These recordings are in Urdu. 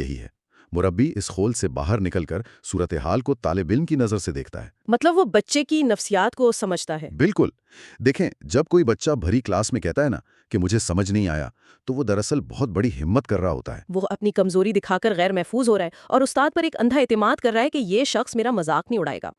بھی یہی ہے۔ مربی اس خول سے باہر نکل کر صورتحال کو طالب علم کی نظر سے دیکھتا ہے۔ مطلب وہ بچے کی نفسیات کو سمجھتا ہے۔ بالکل۔ دیکھیں، جب کوئی بچہ بھری کلاس میں کہتا ہے نا کہ مجھے سمجھ نہیں آیا، تو وہ دراصل بہت بڑی ہمت کر رہا ہوتا ہے۔ وہ اپنی کمزوری دکھا کر غیر محفوظ ہو رہا ہے اور استاد پر ایک اندھا اعتماد کر رہا ہے کہ یہ شخص میرا مذاق نہیں اڑائے گا۔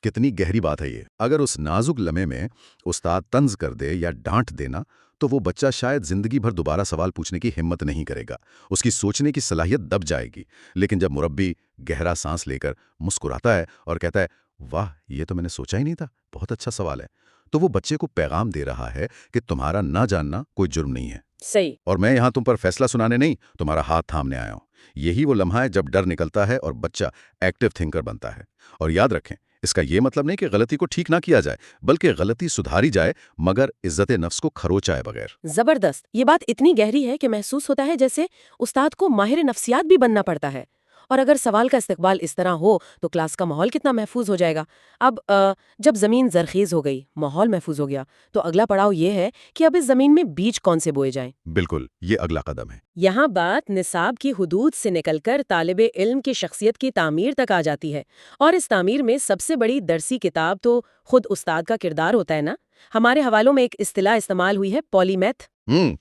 کتنی گہری بات ہے یہ۔ اگر اس نازک لمحے میں استاد طنز کر دے یا ڈانٹ دینا، تو وہ بچہ شاید زندگی بھر دوبارہ سوال پوچھنے کی ہمت نہیں کرے گا، اس کی سوچنے کی صلاحیت دب جائے گی۔ لیکن جب مربی گہرا سانس لے کر مسکراتا ہے اور کہتا ہے، واہ، یہ تو میں نے سوچا ہی نہیں تھا، بہت اچھا سوال ہے، تو وہ بچے کو پیغام دے رہا ہے کہ تمہارا نہ جاننا کوئی جرم نہیں ہے۔ صحیح۔ اور میں یہاں تم پر فیصلہ سنانے نہیں، تمہارا ہاتھ تھامنے آیا ہوں۔ یہی وہ لمحہ ہے جب ڈر نکلتا ہے اور بچہ ایکٹیو تھنکر بنتا ہے۔ اور یاد رکھیں، اس کا یہ مطلب نہیں کہ غلطی کو ٹھیک نہ کیا جائے، بلکہ غلطی سدھاری جائے، مگر عزت نفس کو کھروچائے بغیر۔ زبردست۔ یہ بات اتنی گہری ہے کہ محسوس ہوتا ہے جیسے استاد کو ماہر نفسیات بھی بننا پڑتا ہے۔ اور اگر سوال کا استقبال اس طرح ہو تو کلاس کا ماحول کتنا محفوظ ہو جائے گا۔ اب جب زمین زرخیز ہو گئی، ماحول محفوظ ہو گیا، تو اگلا پڑاؤ یہ ہے کہ اب اس زمین میں بیج کون سے بوئے جائیں۔ بالکل، یہ اگلا قدم ہے۔ یہاں بات نصاب کی حدود سے نکل کر طالب علم کی شخصیت کی تعمیر تک آ جاتی ہے، اور اس تعمیر میں سب سے بڑی درسی کتاب تو خود استاد کا کردار ہوتا ہے نا۔ ہمارے حوالوں میں ایک اصطلاح استعمال ہوئی ہے، پولی میتھ۔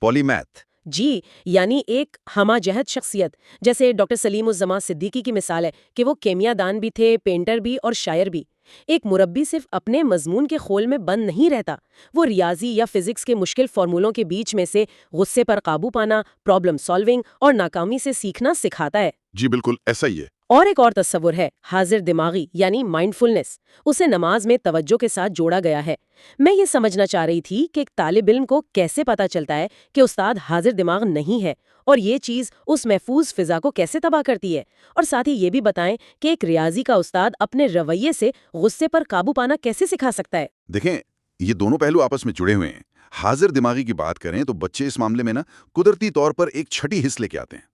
پولی میتھ۔ جی، یعنی ایک ہمہ جہت شخصیت، جیسے ڈاکٹر سلیم الزماں صدیقی کی مثال ہے کہ وہ کیمیا دان بھی تھے، پینٹر بھی اور شاعر بھی۔ ایک مربی صرف اپنے مضمون کے خول میں بند نہیں رہتا، وہ ریاضی یا فزکس کے مشکل فارمولوں کے بیچ میں سے غصے پر قابو پانا، پرابلم سالونگ اور ناکامی سے سیکھنا سکھاتا ہے۔ جی بالکل ایسا ہی ہے۔ اور ایک اور تصور ہے، حاضر دماغی یعنی مائنڈفلنس۔ اسے نماز میں توجہ کے ساتھ جوڑا گیا ہے۔ میں یہ سمجھنا چاہ رہی تھی کہ ایک طالب علم کو کیسے پتا چلتا ہے کہ استاد حاضر دماغ نہیں ہے، اور یہ چیز اس محفوظ فضا کو کیسے تباہ کرتی ہے، اور ساتھ ہی یہ بھی بتائیں کہ ایک ریاضی کا استاد اپنے رویے سے غصے پر قابو پانا کیسے سکھا سکتا ہے۔ دیکھیں، یہ دونوں پہلو آپس میں جڑے ہوئے ہیں۔ حاضر دماغی کی بات کریں تو بچے اس معاملے میں قدرتی طور پر ایک چھٹی حص لے کے آتے ہیں۔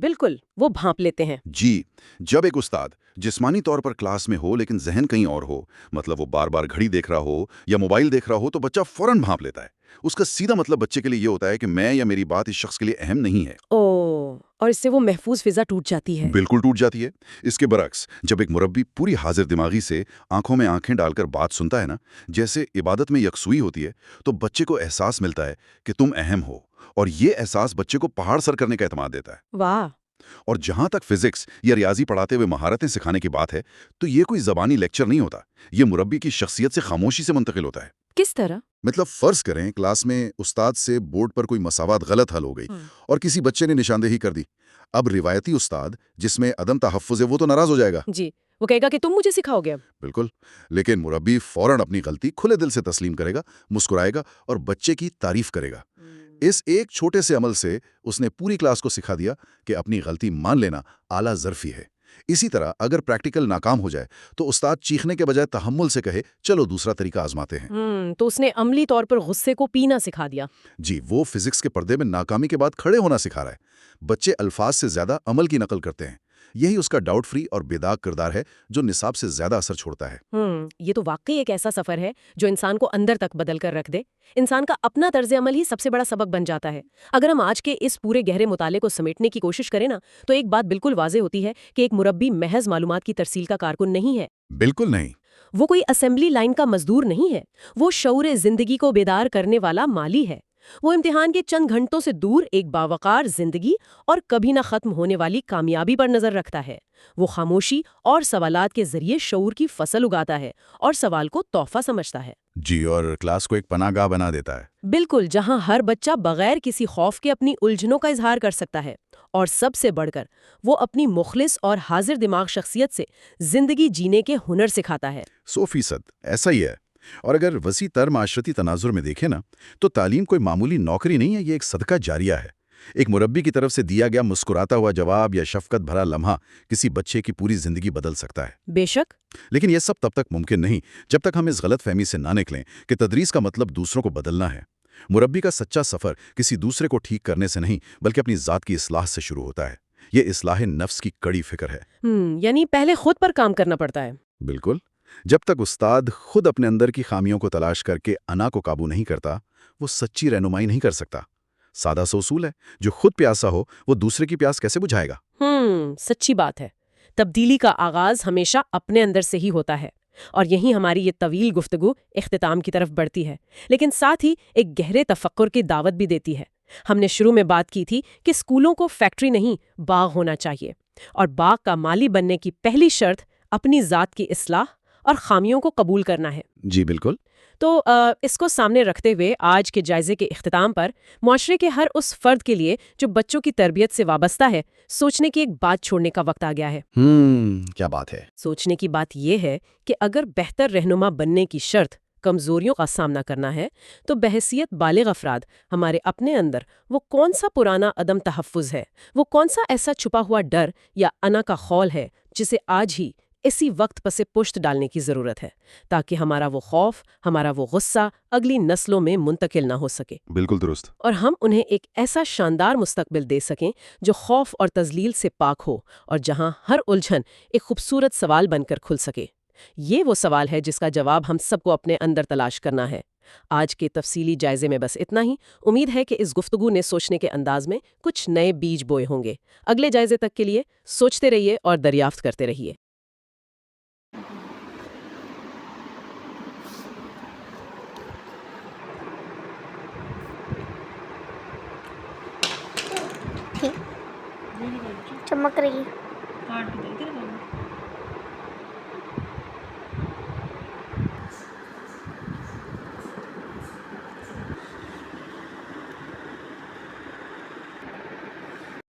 بالکل، وہ بھانپ لیتے ہیں۔ جی، جب ایک استاد جسمانی طور پر کلاس میں ہو لیکن ذہن کہیں اور ہو، مطلب وہ بار بار گھڑی دیکھ رہا ہو یا موبائل دیکھ رہا ہو، تو بچہ فوراً بھانپ لیتا ہے۔ اس کا سیدھا مطلب بچے کے لیے یہ ہوتا ہے کہ میں یا میری بات اس شخص کے لیے اہم نہیں ہے۔ اور اس سے وہ محفوظ فضا ٹوٹ جاتی ہے۔ بالکل ٹوٹ جاتی ہے۔ اس کے برعکس، جب ایک مربی پوری حاضر دماغی سے آنکھوں میں آنکھیں ڈال کر بات سنتا ہے نا، جیسے عبادت میں یکسوئی ہوتی ہے، تو بچے کو احساس ملتا ہے کہ تم اہم ہو، اور یہ احساس بچے کو پہاڑ سر کرنے کا اعتماد دیتا ہے۔ واہ۔ اور جہاں تک فزکس یا ریاضی پڑھاتے ہوئے مہارتیں سکھانے کی بات ہے، تو یہ کوئی زبانی لیکچر نہیں ہوتا، یہ مربی کی شخصیت سے خاموشی سے منتقل ہوتا ہے۔ کس طرح؟ مطلب فرض کریں کلاس میں استاد سے بورڈ پر کوئی مساوات غلط حل ہو گئی اور کسی بچے نے نشاندہی کر دی۔ اب روایتی استاد جس میں عدم تحفظ ہے، وہ تو ناراض ہو جائے گا۔ جی، وہ کہے گا کہ تم مجھے سکھاؤ گے اب۔ بالکل، لیکن مربی فوراً اپنی غلطی کھلے دل سے تسلیم کرے گا، مسکرائے گا اور بچے کی تعریف کرے گا۔ اس ایک چھوٹے سے عمل سے اس نے پوری کلاس کو سکھا دیا کہ اپنی غلطی مان لینا اعلیٰ ظرفی ہے۔ اسی طرح اگر پریکٹیکل ناکام ہو جائے تو استاد چیخنے کے بجائے تحمل سے کہے، چلو دوسرا طریقہ آزماتے ہیں۔ تو اس نے عملی طور پر غصے کو پینا سکھا دیا۔ جی، وہ فزکس کے پردے میں ناکامی کے بعد کھڑے ہونا سکھا رہا ہے۔ بچے الفاظ سے زیادہ عمل کی نقل کرتے ہیں۔ یہی اس کا ڈاؤٹ فری اور بے داغ کردار ہے جو نصاب سے زیادہ اثر چھوڑتا ہے۔ یہ تو واقعی ایک ایسا سفر ہے جو انسان کو اندر تک بدل کر رکھ دے۔ انسان کا اپنا طرز عمل ہی سب سے بڑا سبق بن جاتا ہے۔ اگر ہم آج کے اس پورے گہرے مطالعے کو سمیٹنے کی کوشش کریں نا، تو ایک بات بالکل واضح ہوتی ہے کہ ایک مربی محض معلومات کی ترسیل کا کارکن نہیں ہے۔ بالکل نہیں۔ وہ کوئی اسمبلی لائن کا مزدور نہیں ہے، وہ شعور زندگی کو بیدار کرنے والا مالی ہے۔ وہ امتحان کے چند گھنٹوں سے دور ایک باوقار زندگی اور کبھی نہ ختم ہونے والی کامیابی پر نظر رکھتا ہے۔ وہ خاموشی اور سوالات کے ذریعے شعور کی فصل اگاتا ہے اور سوال کو تحفہ سمجھتا ہے۔ جی، اور کلاس کو ایک پناہ گاہ بنا دیتا ہے۔ بالکل، جہاں ہر بچہ بغیر کسی خوف کے اپنی الجھنوں کا اظہار کر سکتا ہے، اور سب سے بڑھ کر وہ اپنی مخلص اور حاضر دماغ شخصیت سے زندگی جینے کے ہنر سکھاتا ہے۔ 100% ایسا ہی ہے۔ اور اگر وسیع تر معاشرتی تناظر میں دیکھیں نا، تو تعلیم کوئی معمولی نوکری نہیں ہے، یہ ایک صدقہ جاریہ ہے۔ ایک مربی کی طرف سے دیا گیا مسکراتا ہوا جواب یا شفقت بھرا لمحہ کسی بچے کی پوری زندگی بدل سکتا ہے۔ بے شک۔ لیکن یہ سب تب تک ممکن نہیں جب تک ہم اس غلط فہمی سے نہ نکلیں کہ تدریس کا مطلب دوسروں کو بدلنا ہے۔ مربی کا سچا سفر کسی دوسرے کو ٹھیک کرنے سے نہیں، بلکہ اپنی ذات کی اصلاح سے شروع ہوتا ہے۔ یہ اصلاح نفس کی کڑی فکر ہے۔ یعنی پہلے خود پر کام کرنا پڑتا ہے۔ بالکل۔ جب تک استاد خود اپنے اندر کی خامیوں کو تلاش کر کے انا کو قابو نہیں کرتا، وہ سچی رہنمائی نہیں کر سکتا۔ سادہ سا اصول ہے، جو خود پیاسا ہو وہ دوسرے کی پیاس کیسے بجھائے گا؟ سچی بات ہے۔ تبدیلی کا آغاز ہمیشہ اپنے اندر سے ہی ہوتا ہے، اور یہیں ہماری یہ طویل گفتگو اختتام کی طرف بڑھتی ہے، لیکن ساتھ ہی ایک گہرے تفکر کی دعوت بھی دیتی ہے۔ ہم نے شروع میں بات کی تھی کہ اسکولوں کو فیکٹری نہیں، باغ ہونا چاہیے، اور باغ کا مالی بننے کی پہلی شرط اپنی ذات کی اصلاح اور خامیوں کو قبول کرنا ہے۔ جی بالکل۔ تو اس کو سامنے رکھتے ہوئے آج کے جائزے کے اختتام پر معاشرے کے ہر اس فرد کے لیے جو بچوں کی تربیت سے وابستہ ہے، سوچنے کی ایک بات چھوڑنے کا وقت آ گیا ہے۔ کیا بات ہے؟ سوچنے کی بات یہ ہے کہ اگر بہتر رہنما بننے کی شرط کمزوریوں کا سامنا کرنا ہے، تو بحیثیت بالغ افراد ہمارے اپنے اندر وہ کون سا پرانا عدم تحفظ ہے، وہ کون سا ایسا چھپا ہوا ڈر یا انا کا خول ہے جسے آج ہی اسی وقت پس پشت ڈالنے کی ضرورت ہے، تاکہ ہمارا وہ خوف، ہمارا وہ غصہ اگلی نسلوں میں منتقل نہ ہو سکے۔ بالکل درست۔ اور ہم انہیں ایک ایسا شاندار مستقبل دے سکیں جو خوف اور تذلیل سے پاک ہو، اور جہاں ہر الجھن ایک خوبصورت سوال بن کر کھل سکے۔ یہ وہ سوال ہے جس کا جواب ہم سب کو اپنے اندر تلاش کرنا ہے۔ آج کے تفصیلی جائزے میں بس اتنا ہی۔ امید ہے کہ اس گفتگو نے سوچنے کے انداز میں کچھ نئے بیج بوئے ہوں گے۔ اگلے جائزے تک کے لیے سوچتے رہیے اور دریافت کرتے رہیے۔ چمک رہی ہے۔